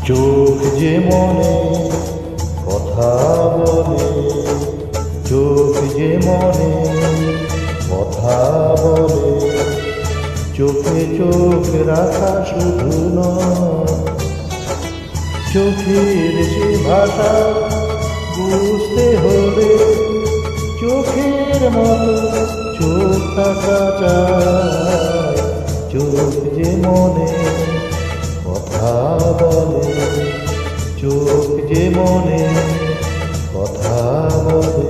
চোখ যে মনে কথা বলে, চোখ যে মনে কথা বলে, চোখে চোখ রাখা শুধু নয়, চোখের সে ভাষা বুঝতে হলে চোখের মতো চোখ থাকা চায়। চোখ যে মনে কথা বলে, চোখ যে মনে কথা বলে।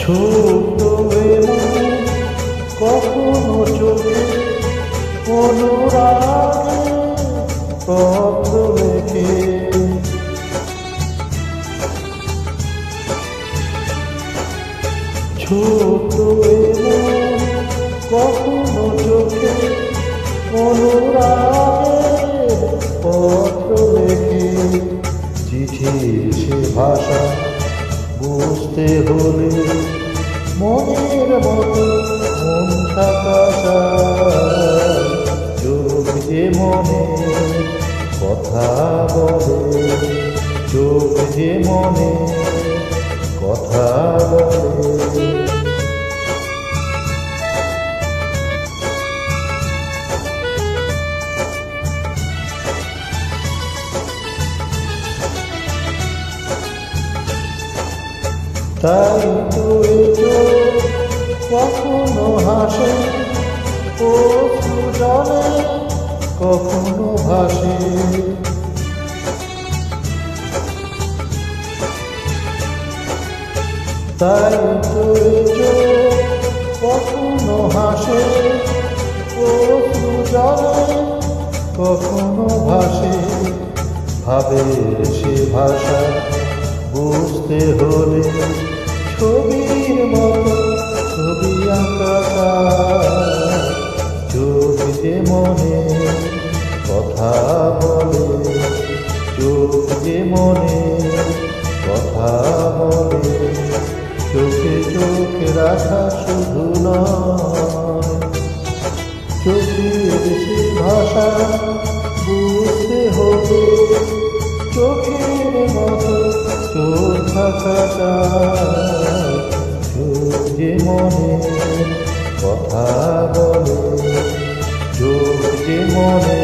ছোট কখনো চোখে অনুরাগে পত্র লেখে, ছোট কখনো চোখে অনুরাগে পত্র লেখে। চিঠির সে ভাষা বুঝতে হলে মনের মতো মন থাকা চায়। চোখ যে মনে কথা বলে, চোখ যে মনে কথা বলে। তাই তো চোখ কখনো হাসে, অশ্রু জলে কখনো ভাসে। তাই তো চোখ কখনো হাসে, অশ্রু জলে কখনো ভাসে। ভাবের সে ভাষা বুঝতে হলে ছবির মতো ছবি আঁকা চায়। চোখ যে মনে কথা বলে, চোখ যে মনে কথা বলে, চোখে চোখ রাখা শুধু নয়, চোখের সে ভাষা বুঝতে হবে চোখের মতো চোখ থাকা চায়। চোখ যে মনে কথা বলে, চোখ যে মনে